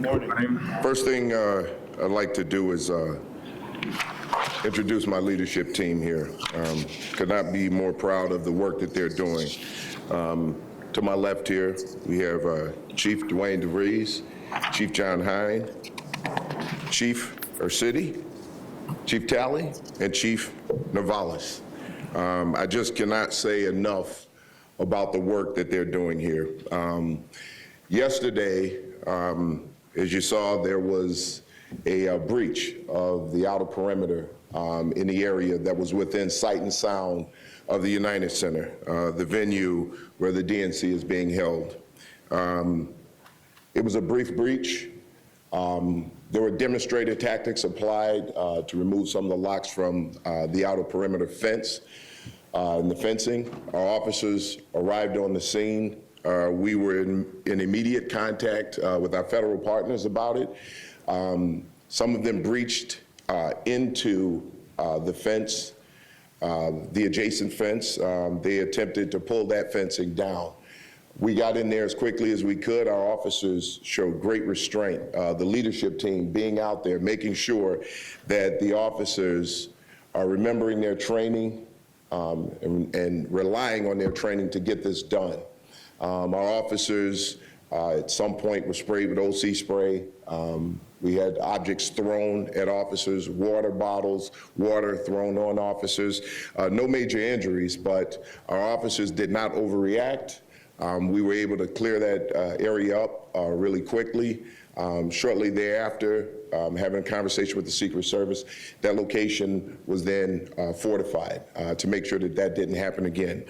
morning. First thing I'd like to do is introduce my leadership team here. Could not be more proud of the work that they're doing. To my left here, we have Chief Dwayne DeVries, Chief John Hine, Chief Ursity, Chief Talley, and Chief Navalis. I just cannot say enough about the work that they're doing here. Yesterday, as you saw, there was a breach of the outer perimeter in the area that was within sight and sound of the United Center, the venue where the DNC is being held. It was a brief breach. There were demonstrated tactics applied to remove some of the locks from the outer perimeter fence and the fencing. Our officers arrived on the scene. We were in immediate contact with our federal partners about it. Some of them breached into the fence, the adjacent fence. They attempted to pull that fencing down. We got in there as quickly as we could. Our officers showed great restraint. The leadership team being out there, making sure that the officers are remembering their training and relying on their training to get this done. Our officers at some point were sprayed with OC spray. We had objects thrown at officers, water bottles, water thrown on officers. No major injuries, but our officers did not overreact. We were able to clear that area up really quickly. Shortly thereafter, having a conversation with the Secret Service, that location was then fortified to make sure that that didn't happen again.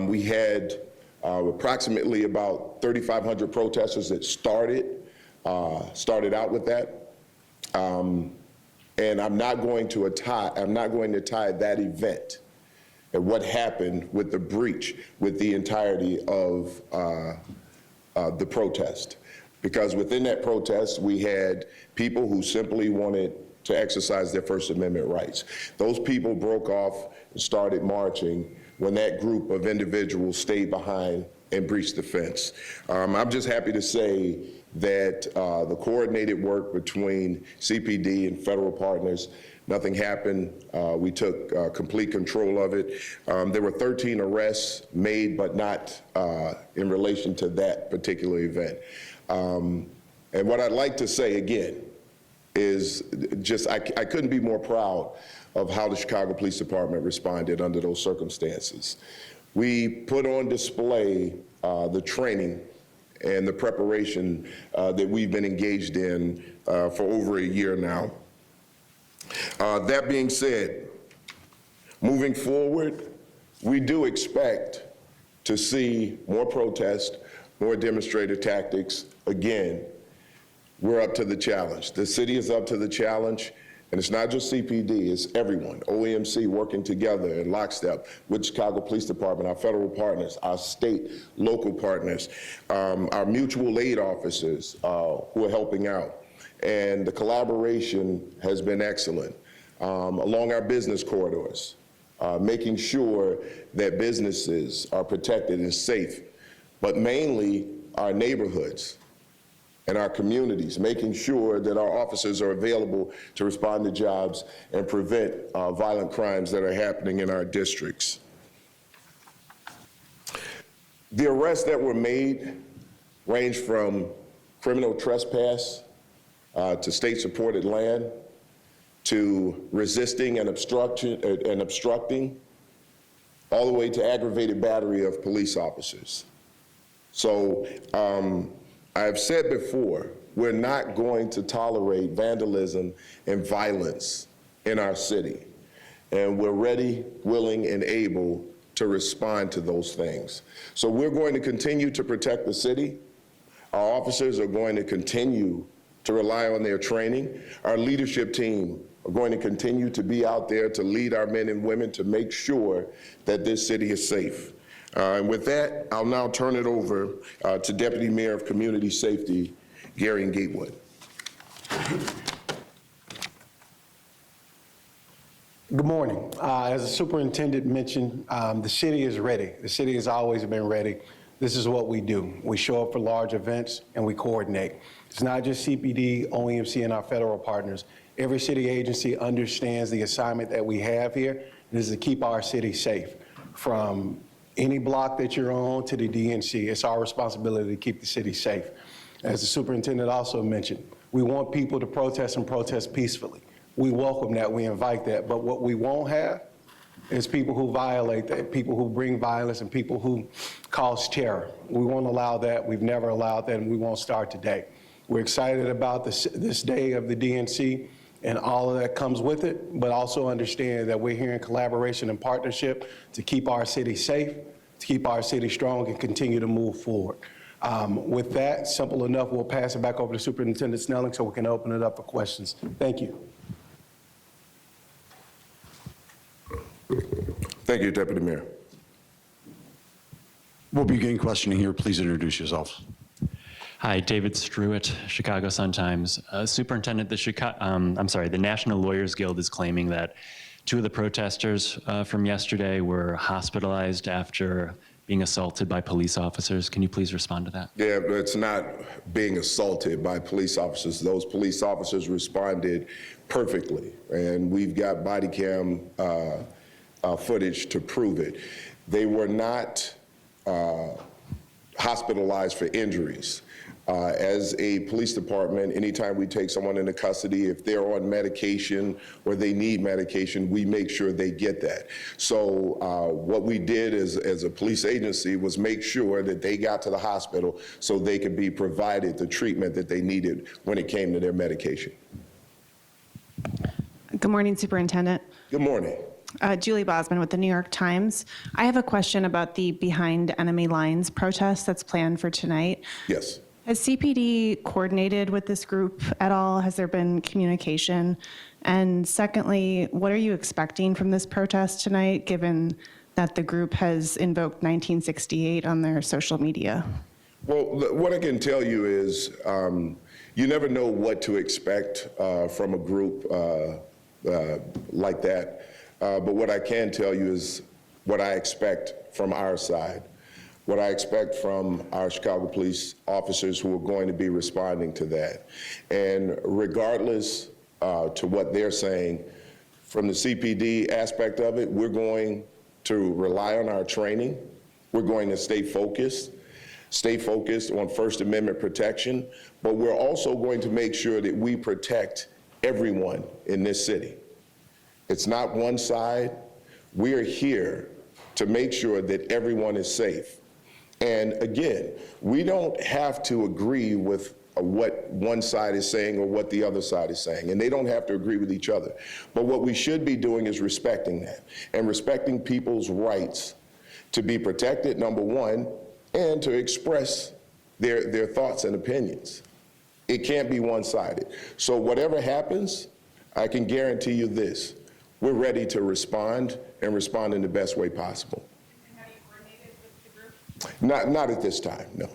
We had approximately about 3,500 protesters that started out with that. And I'm not going to tie that event and what happened with the breach with the entirety of the protest. Because within that protest, we had people who simply wanted to exercise their First Amendment rights. Those people broke off and started marching when that group of individuals stayed behind and breached the fence. I'm just happy to say that the coordinated work between CPD and federal partners, nothing happened. We took complete control of it. There were 13 arrests made, but not in relation to that particular event. And what I'd like to say again is just I couldn't be more proud of how the Chicago Police Department responded under those circumstances. We put on display the training and the preparation that we've been engaged in for over a year now. That being said, moving forward, we do expect to see more protests, more demonstrated tactics. Again, we're up to the challenge. The city is up to the challenge, and it's not just CPD, it's everyone. OEMC working together in lockstep with Chicago Police Department, our federal partners, our state, local partners, our mutual aid officers who are helping out. And the collaboration has been excellent along our business corridors, making sure that businesses are protected and safe, but mainly our neighborhoods and our communities, making sure that our officers are available to respond to jobs and prevent violent crimes that are happening in our districts. The arrests that were made range from criminal trespass to state-supported land, to resisting and obstructing, all the way to aggravated battery of police officers. So I've said before, we're not going to tolerate vandalism and violence in our city. And we're ready, willing, and able to respond to those things. So we're going to continue to protect the city. Our officers are going to continue to rely on their training. Our leadership team are going to continue to be out there to lead our men and women to make sure that this city is safe. And with that, I'll now turn it over to Deputy Mayor of Community Safety, Gary Gatewood. Good morning. As the superintendent mentioned, the city is ready. The city has always been ready. This is what we do. We show up for large events and we coordinate. It's not just CPD, OEMC, and our federal partners. Every city agency understands the assignment that we have here, and is to keep our city safe. From any block that you're on to the DNC, it's our responsibility to keep the city safe. As the superintendent also mentioned, we want people to protest and protest peacefully. We welcome that, we invite that, but what we won't have is people who violate that, people who bring violence and people who cause terror. We won't allow that, we've never allowed that, and we won't start today. We're excited about this day of the DNC and all of that comes with it, but also understand that we're here in collaboration and partnership to keep our city safe, to keep our city strong and continue to move forward. With that, simple enough, we'll pass it back over to Superintendent Snelling so we can open it up for questions. Thank you. Thank you, Deputy Mayor. We'll begin questioning here. Please introduce yourself. Hi, David Struitt, Chicago Sun-Times. Superintendent, the National Lawyers Guild is claiming that 2 of the protesters from yesterday were hospitalized after being assaulted by police officers. Can you please respond to that? Yeah, but it's not being assaulted by police officers. Those police officers responded perfectly, and we've got body cam footage to prove it. They were not hospitalized for injuries. As a police department, anytime we take someone into custody, if they're on medication or they need medication, we make sure they get that. So what we did as a police agency was make sure that they got to the hospital so they could be provided the treatment that they needed when it came to their medication. Good morning, Superintendent. Good morning. Julie Bosman with the New York Times. I have a question about the Behind Enemy Lines protest that's planned for tonight. Yes. Has CPD coordinated with this group at all? Has there been communication? And secondly, what are you expecting from this protest tonight, given that the group has invoked 1968 on their social media? Well, what I can tell you is you never know what to expect from a group like that. But what I can tell you is what I expect from our side, what I expect from our Chicago police officers who are going to be responding to that. And regardless to what they're saying, from the CPD aspect of it, we're going to rely on our training. We're going to stay focused on First Amendment protection, but we're also going to make sure that we protect everyone in this city. It's not one side. We're here to make sure that everyone is safe. And again, we don't have to agree with what one side is saying or what the other side is saying, and they don't have to agree with each other. But what we should be doing is respecting that and respecting people's rights to be protected, number one, and to express their thoughts and opinions. It can't be one-sided. So whatever happens, I can guarantee you this: we're ready to respond and respond in the best way possible. And have you coordinated with the group? Not at this time, no.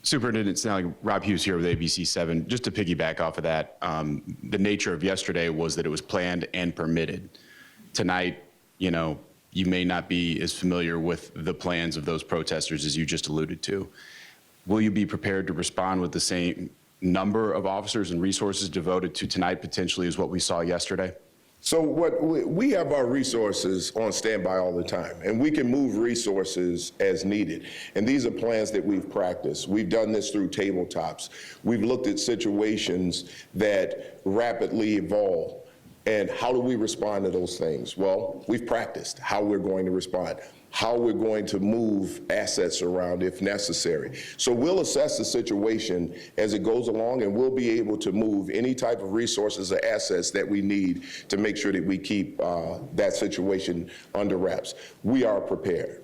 Superintendent Snelling, Rob Hughes here with ABC7. Just to piggyback off of that, the nature of yesterday was that it was planned and permitted. Tonight, you know, you may not be as familiar with the plans of those protesters as you just alluded to. Will you be prepared to respond with the same number of officers and resources devoted to tonight potentially as what we saw yesterday? So what we have our resources on standby all the time, and we can move resources as needed. And these are plans that we've practiced. We've done this through tabletops. We've looked at situations that rapidly evolve. And how do we respond to those things? Well, we've practiced how we're going to respond, how we're going to move assets around if necessary. So we'll assess the situation as it goes along, and we'll be able to move any type of resources or assets that we need to make sure that we keep that situation under wraps. We are prepared.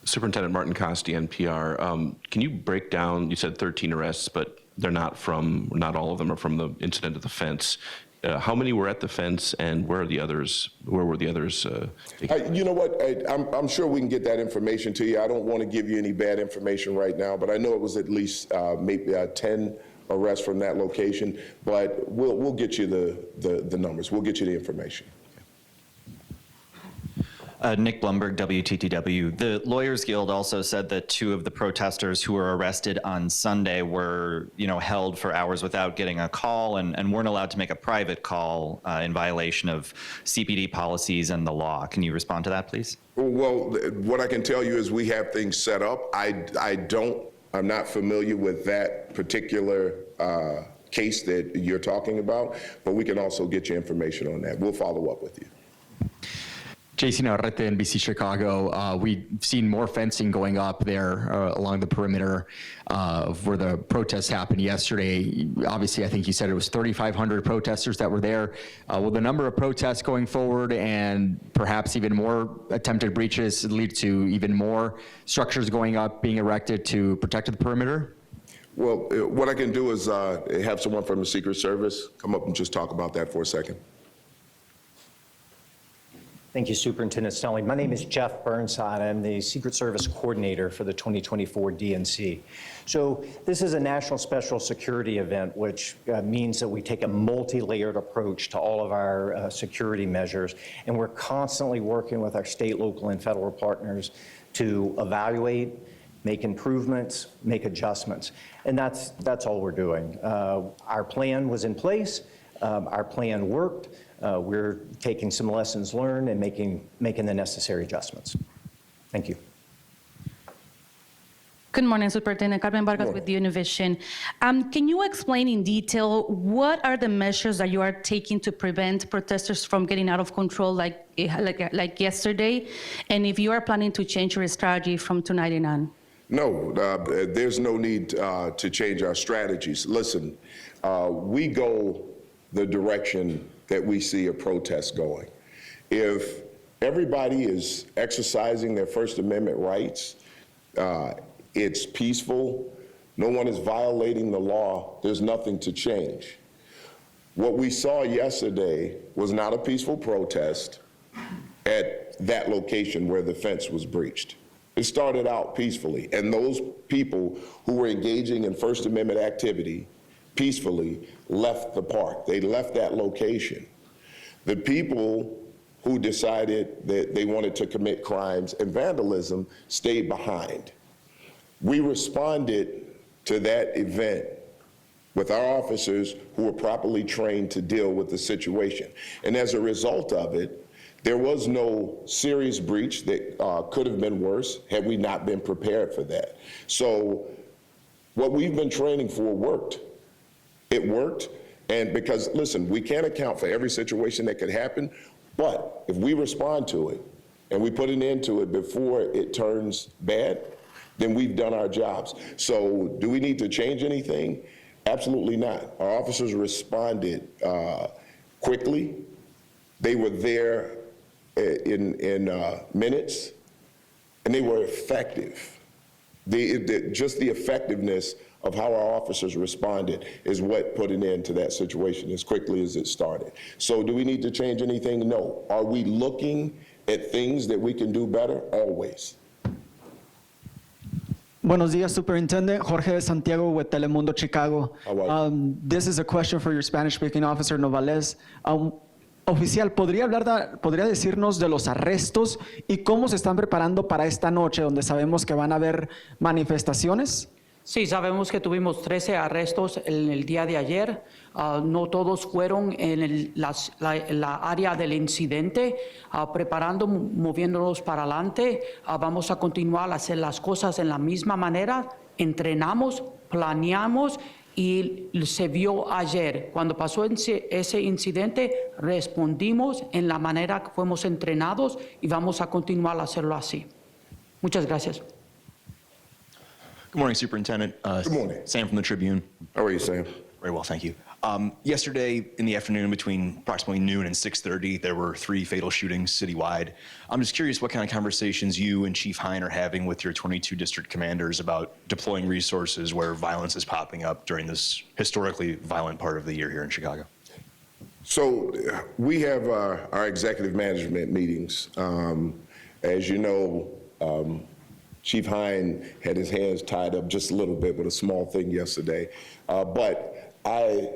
Superintendent Martin Costi, NPR. Can you break down, you said 13 arrests, but they're not all of them are from the incident at the fence. How many were at the fence, and where were the others? You know what? I'm sure we can get that information to you. I don't want to give you any bad information right now, but I know it was at least maybe 10 arrests from that location. But we'll get you the numbers. We'll get you the information. Nick Blumberg, WTTW. The Lawyers Guild also said that 2 of the protesters who were arrested on Sunday were, held for hours without getting a call and weren't allowed to make a private call in violation of CPD policies and the law. Can you respond to that, please? Well, what I can tell you is we have things set up. I'm not familiar with that particular case that you're talking about, but we can also get you information on that. We'll follow up with you. Jason Navarrete, NBC Chicago. We've seen more fencing going up there along the perimeter of where the protests happened yesterday. Obviously, I think you said it was 3,500 protesters that were there. Will the number of protests going forward and perhaps even more attempted breaches lead to even more structures going up, being erected to protect the perimeter? Well, what I can do is have someone from the Secret Service come up and just talk about that for a second. Thank you, Superintendent Snelling. My name is Jeff Burnside. I'm the Secret Service Coordinator for the 2024 DNC. So this is a national special security event, which means that we take a multi-layered approach to all of our security measures, and we're constantly working with our state, local, and federal partners to evaluate, make improvements, make adjustments, and that's all we're doing. Our plan was in place. Our plan worked. We're taking some lessons learned and making the necessary adjustments. Thank you. Good morning, Superintendent. Carmen Vargas with Univision. Can you explain in detail what are the measures that you are taking to prevent protesters from getting out of control like yesterday? And if you are planning to change your strategy from tonight on? No, there's no need to change our strategies. Listen, we go the direction that we see a protest going. If everybody is exercising their First Amendment rights, it's peaceful, no one is violating the law, there's nothing to change. What we saw yesterday was not a peaceful protest at that location where the fence was breached. It started out peacefully, and those people who were engaging in First Amendment activity peacefully left the park. They left that location. The people who decided that they wanted to commit crimes and vandalism stayed behind. We responded to that event with our officers who were properly trained to deal with the situation. And as a result of it, there was no serious breach that could have been worse had we not been prepared for that. So what we've been training for worked. It worked, and because, listen, we can't account for every situation that could happen, but if we respond to it and we put an end to it before it turns bad, then we've done our jobs. So do we need to change anything? Absolutely not. Our officers responded quickly. They were there in minutes, and they were effective. Just the effectiveness of how our officers responded is what put an end to that situation as quickly as it started. So do we need to change anything? No. Are we looking at things that we can do better? Always. Buenos días, Superintendent. Jorge de Santiago with Telemundo Chicago. How are you? This is a question for your Spanish-speaking officer, Novales. Oficial, ¿podría decirnos de los arrestos y cómo se están preparando para esta noche, donde sabemos que van a haber manifestaciones? Sí, sabemos que tuvimos 13 arrestos en el día de ayer. No todos fueron en la área del incidente. Preparando, moviéndonos para adelante. Vamos a continuar a hacer las cosas en la misma manera. Entrenamos, planeamos y se vio ayer. Cuando pasó ese incidente, respondimos en la manera que fuimos entrenados y vamos a continuar a hacerlo así. Muchas gracias. Good morning, Superintendent. Good morning. Sam from the Tribune. How are you, Sam? Very well, thank you. Yesterday in the afternoon, between approximately noon and 6:30, there were 3 fatal shootings citywide. I'm just curious what kind of conversations you and Chief Hine are having with your 22 district commanders about deploying resources where violence is popping up during this historically violent part of the year here in Chicago. So we have our executive management meetings. As you know, Chief Hine had his hands tied up just a little bit with a small thing yesterday. But I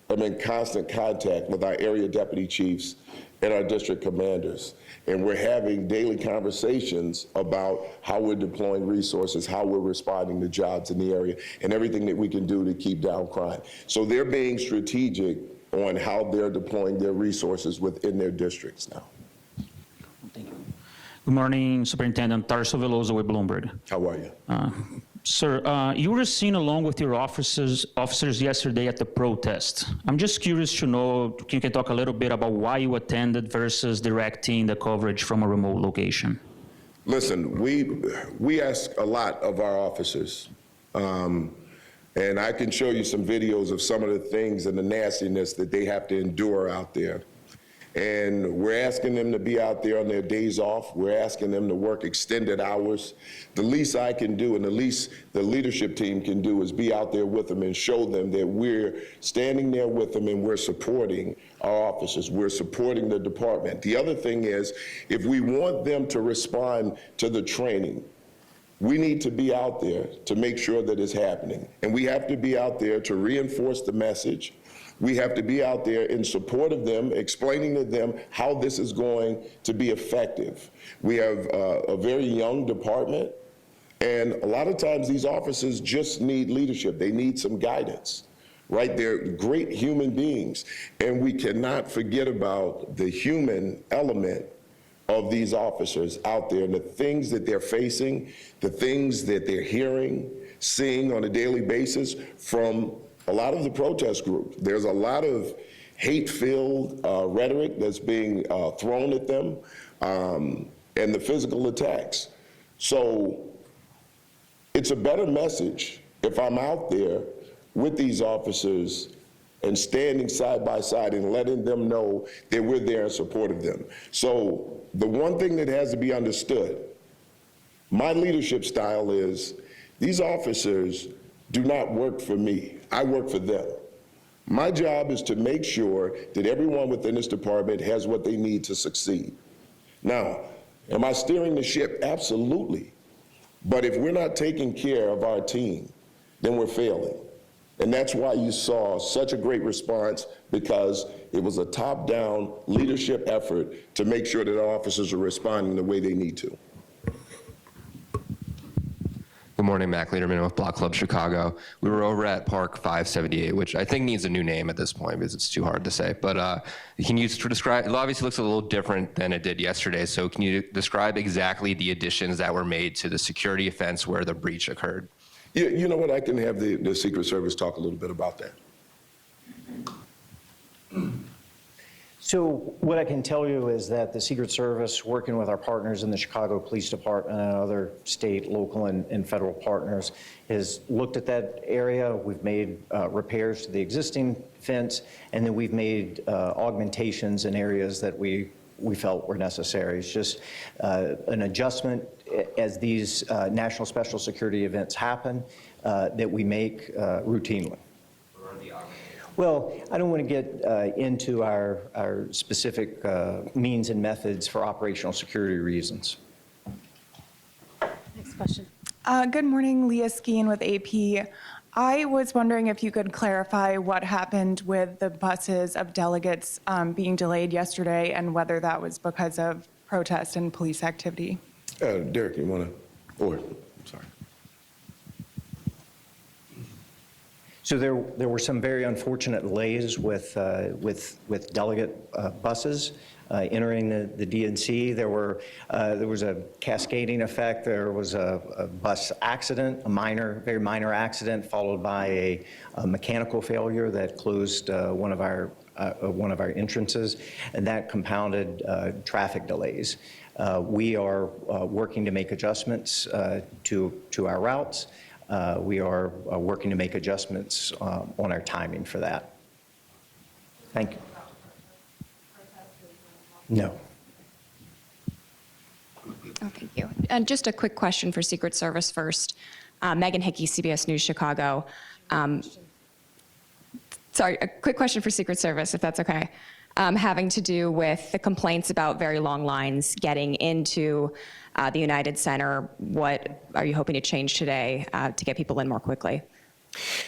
am in constant contact with our area deputy chiefs and our district commanders. And we're having daily conversations about how we're deploying resources, how we're responding to jobs in the area, and everything that we can do to keep down crime. So they're being strategic on how they're deploying their resources within their districts now. Good morning, Superintendent Tarso Veloso with Bloomberg. How are you? Sir, you were seen along with your officers yesterday at the protest. I'm just curious to know, you can talk a little bit about why you attended versus directing the coverage from a remote location. Listen, we ask a lot of our officers, and I can show you some videos of some of the things and the nastiness that they have to endure out there. And we're asking them to be out there on their days off. We're asking them to work extended hours. The least I can do and the least the leadership team can do is be out there with them and show them that we're standing there with them and we're supporting our officers. We're supporting the department. The other thing is, if we want them to respond to the training, we need to be out there to make sure that it's happening. And we have to be out there to reinforce the message. We have to be out there in support of them, explaining to them how this is going to be effective. We have a very young department, and a lot of times these officers just need leadership. They need some guidance, right? They're great human beings, and we cannot forget about the human element of these officers out there and the things that they're facing, the things that they're hearing, seeing on a daily basis from a lot of the protest groups. There's a lot of hate-filled rhetoric that's being thrown at them, and the physical attacks. So it's a better message if I'm out there with these officers and standing side by side and letting them know that we're there in support of them. So the one thing that has to be understood, my leadership style is, these officers do not work for me. I work for them. My job is to make sure that everyone within this department has what they need to succeed. Now, am I steering the ship? Absolutely. But if we're not taking care of our team, then we're failing. And that's why you saw such a great response, because it was a top-down leadership effort to make sure that our officers are responding the way they need to. Good morning, Mac Lederman with Block Club Chicago. We were over at Park 578, which I think needs a new name at this point because it's too hard to say. But can you describe, it obviously looks a little different than it did yesterday, so can you describe exactly the additions that were made to the security fence where the breach occurred? You know what, I can have the Secret Service talk a little bit about that. So what I can tell you is that the Secret Service, working with our partners in the Chicago Police Department and other state, local, and federal partners, has looked at that area. We've made repairs to the existing fence, and then we've made augmentations in areas that we felt were necessary. It's just an adjustment as these national special security events happen that we make routinely. Well, I don't want to get into our specific means and methods for operational security reasons. Next question. Good morning, Leah Skeen with AP. I was wondering if you could clarify what happened with the buses of delegates being delayed yesterday and whether that was because of protest and police activity. Derek, you want to, or, I'm sorry. So there were some very unfortunate delays with delegate buses entering the DNC. There was a cascading effect. There was a bus accident, a very minor accident, followed by a mechanical failure that closed one of our entrances, and that compounded traffic delays. We are working to make adjustments to our routes. We are working to make adjustments on our timing for that. Thank you. No. Oh, thank you. And just a quick question for Secret Service first. Megan Hickey, CBS News Chicago. Sorry, a quick question for Secret Service, if that's okay. Having to do with the complaints about very long lines getting into the United Center. What are you hoping to change today to get people in more quickly?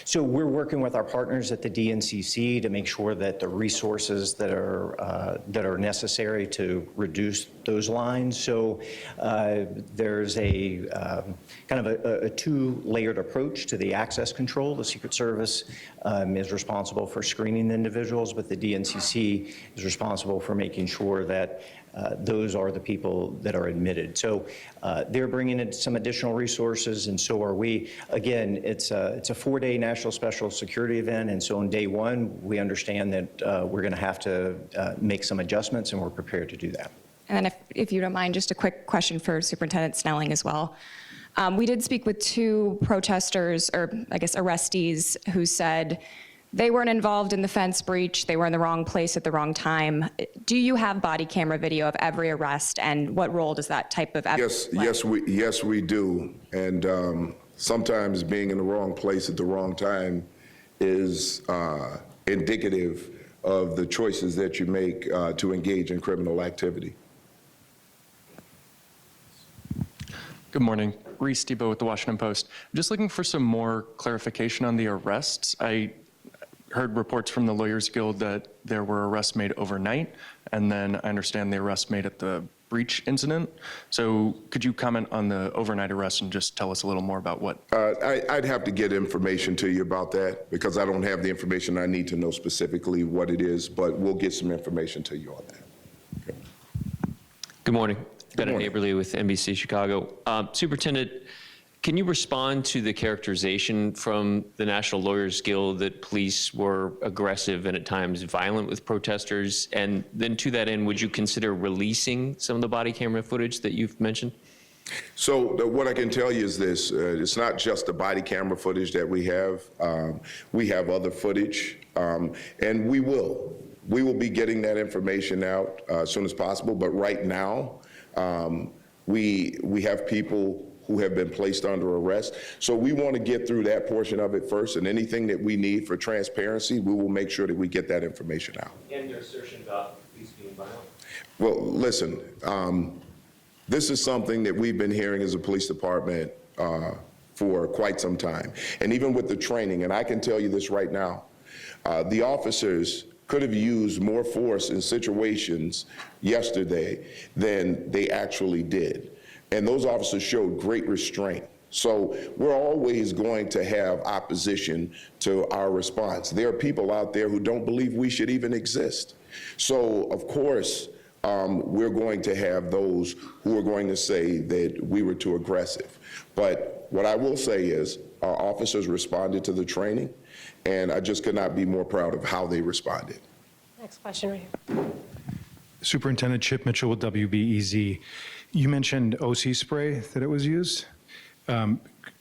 So we're working with our partners at the DNCC to make sure that the resources that are necessary to reduce those lines. So there's a kind of a two-layered approach to the access control. The Secret Service is responsible for screening individuals, but the DNCC is responsible for making sure that those are the people that are admitted. So they're bringing in some additional resources, and so are we. Again, it's a 4-day national special security event, and so on day one, we understand that we're going to have to make some adjustments, and we're prepared to do that. And then if you don't mind, just a quick question for Superintendent Snelling as well. We did speak with 2 protesters, or I guess arrestees, who said they weren't involved in the fence breach, they were in the wrong place at the wrong time. Do you have body camera video of every arrest, and what role does that type of evidence play? Yes, we do. And sometimes being in the wrong place at the wrong time is indicative of the choices that you make to engage in criminal activity. Good morning. Reese Debo with the Washington Post. I'm just looking for some more clarification on the arrests. I heard reports from the Lawyers Guild that there were arrests made overnight, and then I understand the arrests made at the breach incident. So could you comment on the overnight arrest and just tell us a little more about what? I'd have to get information to you about that because I don't have the information I need to know specifically what it is, but we'll get some information to you on that. Okay. Good morning. Bennett Aberle with NBC Chicago. Superintendent, can you respond to the characterization from the National Lawyers Guild that police were aggressive and at times violent with protesters? And then to that end, would you consider releasing some of the body camera footage that you've mentioned? So what I can tell you is this, it's not just the body camera footage that we have. We have other footage, and we will be getting that information out as soon as possible. But right now, we have people who have been placed under arrest. So we want to get through that portion of it first, and anything that we need for transparency, we will make sure that we get that information out. And your assertion about police being violent? Well, listen, this is something that we've been hearing as a police department for quite some time. And even with the training, and I can tell you this right now, the officers could have used more force in situations yesterday than they actually did. And those officers showed great restraint. So we're always going to have opposition to our response. There are people out there who don't believe we should even exist. So of course, we're going to have those who are going to say that we were too aggressive. But what I will say is our officers responded to the training, and I just could not be more proud of how they responded. Next question right here. Superintendent Chip Mitchell with WBEZ. You mentioned OC spray that it was used.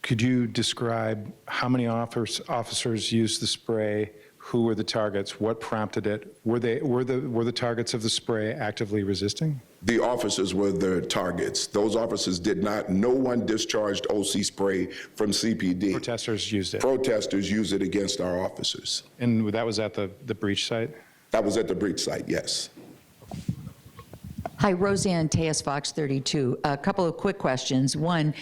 Could you describe how many officers used the spray? Who were the targets? What prompted it? Were the targets of the spray actively resisting? The officers were the targets. Those officers did not. No one discharged OC spray from CPD. Protesters used it. Protesters used it against our officers. And that was at the breach site? That was at the breach site, yes. Hi, Roseanne Tejas, Fox 32. A couple of quick questions. One,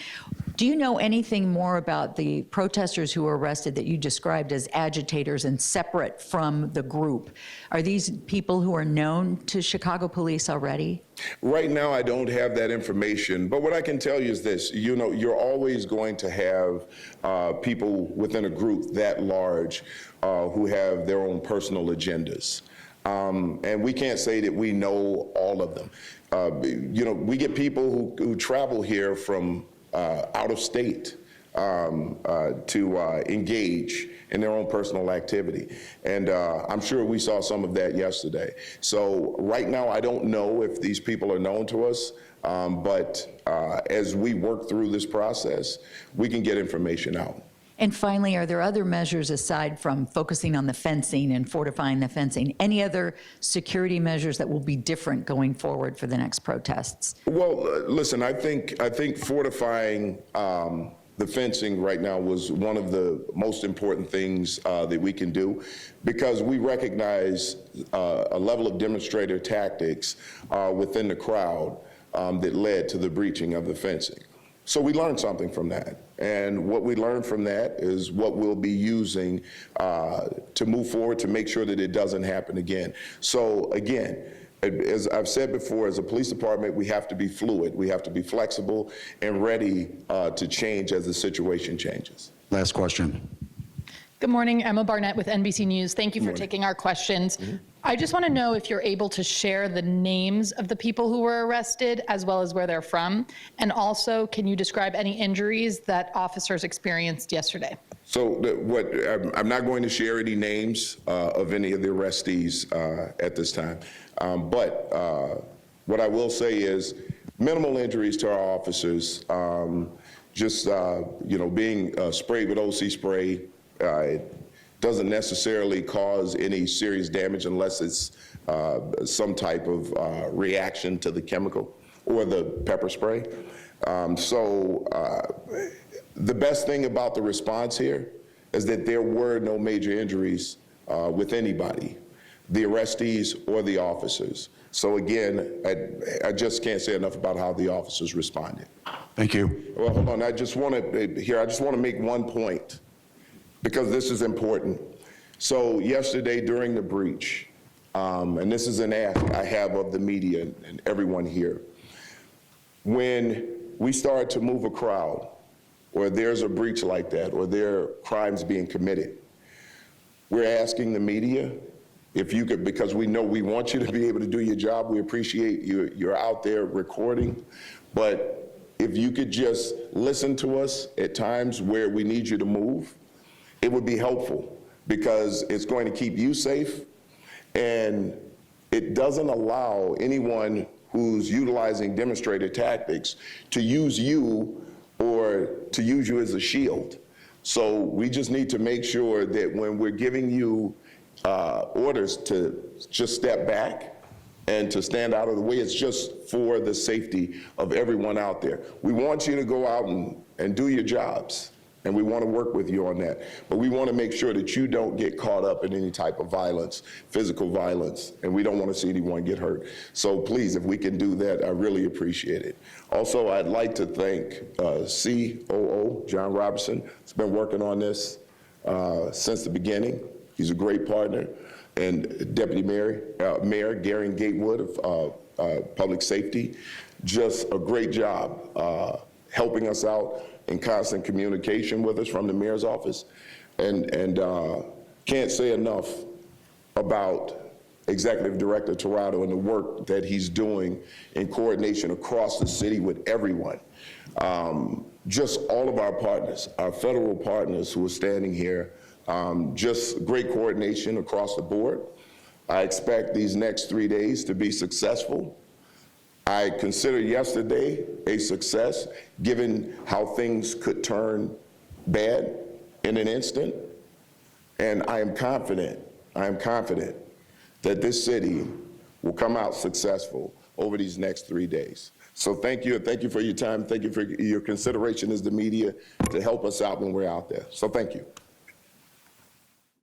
do you know anything more about the protesters who were arrested that you described as agitators and separate from the group? Are these people who are known to Chicago police already? Right now, I don't have that information, but what I can tell you is this, you know, you're always going to have people within a group that large who have their own personal agendas. And we can't say that we know all of them. You know, we get people who travel here from out of state to engage in their own personal activity. And I'm sure we saw some of that yesterday. So right now, I don't know if these people are known to us, but as we work through this process, we can get information out. And finally, are there other measures aside from focusing on the fencing and fortifying the fencing? Any other security measures that will be different going forward for the next protests? Well, listen, I think fortifying the fencing right now was one of the most important things that we can do, because we recognize a level of demonstrator tactics within the crowd that led to the breaching of the fencing. So we learned something from that. And what we learned from that is what we'll be using to move forward to make sure that it doesn't happen again. So again, as I've said before, as a police department, we have to be fluid. We have to be flexible and ready to change as the situation changes. Last question. Good morning, Emma Barnett with NBC News. Thank you for taking our questions. I just want to know if you're able to share the names of the people who were arrested as well as where they're from. And also, can you describe any injuries that officers experienced yesterday? So I'm not going to share any names of any of the arrestees at this time. But what I will say is minimal injuries to our officers, being sprayed with OC spray. It doesn't necessarily cause any serious damage unless it's some type of reaction to the chemical or the pepper spray. The best thing about the response here is that there were no major injuries with anybody, the arrestees or the officers. So again, I just can't say enough about how the officers responded. Thank you. Well, hold on, I just want to make one point, because this is important. So yesterday during the breach, and this is an ask I have of the media and everyone here, when we start to move a crowd, or there's a breach like that, or there are crimes being committed, we're asking the media if you could, because we know we want you to be able to do your job. We appreciate you're out there recording, but if you could just listen to us at times where we need you to move, it would be helpful, because it's going to keep you safe, and it doesn't allow anyone who's utilizing demonstrated tactics to use you or to use you as a shield. So we just need to make sure that when we're giving you orders to just step back and to stand out of the way, it's just for the safety of everyone out there. We want you to go out and do your jobs, and we want to work with you on that. But we want to make sure that you don't get caught up in any type of violence, physical violence, and we don't want to see anyone get hurt. So please, if we can do that, I really appreciate it. Also, I'd like to thank COO John Robertson. He's been working on this since the beginning. He's a great partner. And Deputy Mayor Gary Gatewood of Public Safety, just a great job helping us out in constant communication with us from the mayor's office. And can't say enough about Executive Director Tirado and the work that he's doing in coordination across the city with everyone. Just all of our partners, our federal partners who are standing here, just great coordination across the board. I expect these next 3 days to be successful. I consider yesterday a success, given how things could turn bad in an instant. And I am confident that this city will come out successful over these next 3 days. So thank you, and thank you for your time. Thank you for your consideration as the media to help us out when we're out there. So thank you.